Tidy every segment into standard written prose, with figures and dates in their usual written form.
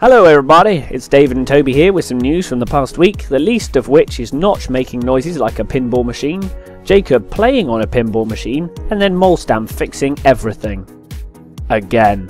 Hello everybody, it's David and Toby here with some news from the past week, the least of which is Notch making noises like a pinball machine, Jacob playing on a pinball machine, and then Molestam fixing everything. Again.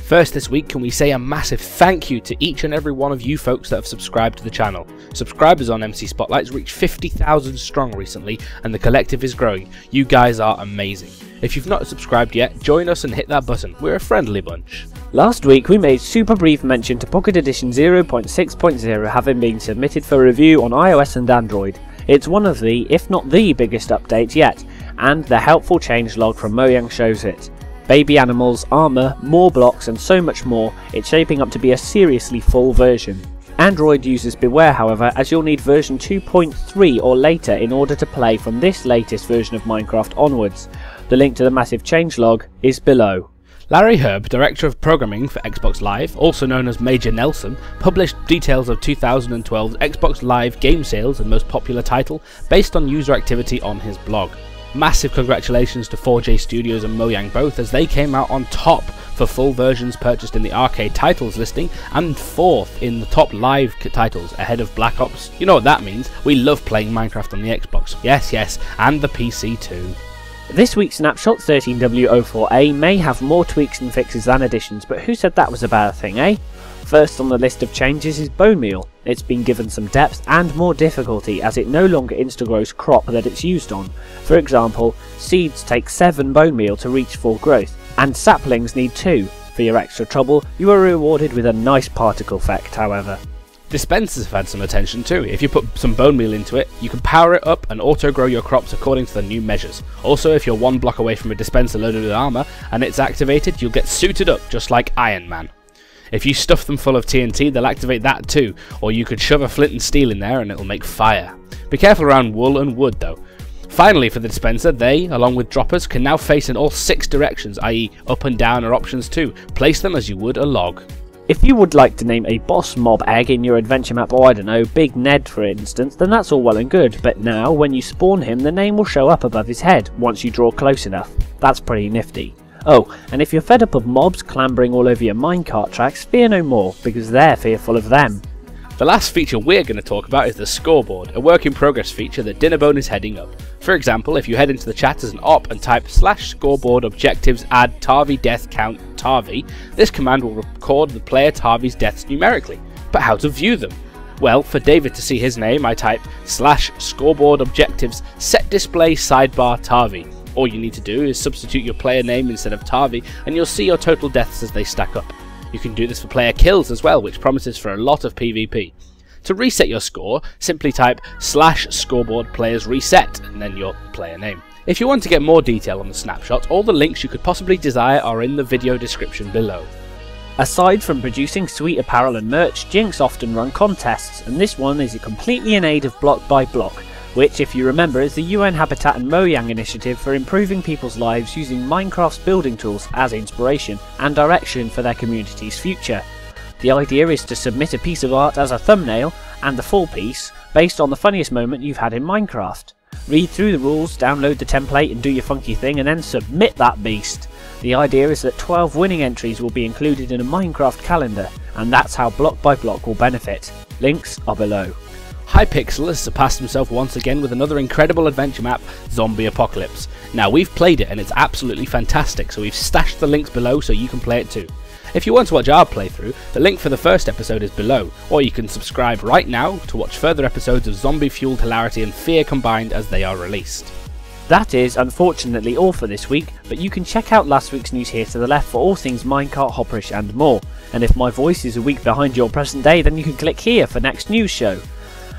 First this week, can we say a massive thank you to each and every one of you folks that have subscribed to the channel. Subscribers on MC Spotlights reached 50,000 strong recently, and the collective is growing. You guys are amazing. If you've not subscribed yet, join us and hit that button. We're a friendly bunch. Last week we made super brief mention to Pocket Edition 0.6.0 having been submitted for review on iOS and Android. It's one of the, if not the biggest updates yet, and the helpful changelog from Mojang shows it. Baby animals, armour, more blocks and so much more, it's shaping up to be a seriously full version. Android users beware however, as you'll need version 2.3 or later in order to play from this latest version of Minecraft onwards. The link to the massive changelog is below. Larry Herb, Director of Programming for Xbox Live, also known as Major Nelson, published details of 2012's Xbox Live game sales and most popular title based on user activity on his blog. Massive congratulations to 4J Studios and Mojang both, as they came out on top for full versions purchased in the arcade titles listing and 4th in the top live titles ahead of Black Ops. You know what that means, we love playing Minecraft on the Xbox, yes, and the PC too. This week's snapshot 13W04A may have more tweaks and fixes than additions, but who said that was a bad thing, eh? First on the list of changes is bone meal. It's been given some depth and more difficulty as it no longer insta-grows crop that it's used on. For example, seeds take 7 bone meal to reach full growth, and saplings need 2. For your extra trouble, you are rewarded with a nice particle effect however. Dispensers have had some attention too. If you put some bone meal into it, you can power it up and auto-grow your crops according to the new measures. Also, if you're 1 block away from a dispenser loaded with armour and it's activated, you'll get suited up just like Iron Man. If you stuff them full of TNT, they'll activate that too, or you could shove a flint and steel in there and it'll make fire. Be careful around wool and wood though. Finally, for the dispenser, they, along with droppers, can now face in all 6 directions, i.e. up and down are options too. Place them as you would a log. If you would like to name a boss mob egg in your adventure map, or I don't know, Big Ned for instance, then that's all well and good, but now when you spawn him the name will show up above his head once you draw close enough. That's pretty nifty. Oh, and if you're fed up of mobs clambering all over your minecart tracks, fear no more, because they're fearful of them. The last feature we're going to talk about is the Scoreboard, a work in progress feature that Dinnerbone is heading up. For example, if you head into the chat as an op and type /scoreboard objectives add Tarvi death count Tarvi, this command will record the player Tarvi's deaths numerically. But how to view them? Well, for David to see his name, I type /scoreboard objectives set display sidebar Tarvi. All you need to do is substitute your player name instead of Tarvi and you'll see your total deaths as they stack up. You can do this for player kills as well, which promises for a lot of PvP. To reset your score, simply type /scoreboard players reset and then your player name. If you want to get more detail on the snapshot, all the links you could possibly desire are in the video description below. Aside from producing sweet apparel and merch, Jinx often run contests, and this one is completely in aid of Block by Block, which, if you remember, is the UN Habitat and Mojang initiative for improving people's lives using Minecraft's building tools as inspiration and direction for their community's future. The idea is to submit a piece of art as a thumbnail, and the full piece, based on the funniest moment you've had in Minecraft. Read through the rules, download the template and do your funky thing, and then submit that beast. The idea is that 12 winning entries will be included in a Minecraft calendar, and that's how Block by Block will benefit. Links are below. Hypixel has surpassed himself once again with another incredible adventure map, Zombie Apocalypse. Now, we've played it and it's absolutely fantastic, so we've stashed the links below so you can play it too. If you want to watch our playthrough, the link for the first episode is below, or you can subscribe right now to watch further episodes of zombie-fueled hilarity and fear combined as they are released. That is unfortunately all for this week, but you can check out last week's news here to the left for all things minecart, hopperish and more. And if my voice is a week behind your present day, then you can click here for next news show.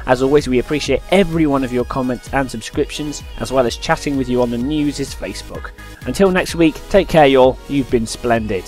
As always, we appreciate every one of your comments and subscriptions, as well as chatting with you on the news' Facebook. Until next week, take care y'all, you've been splendid.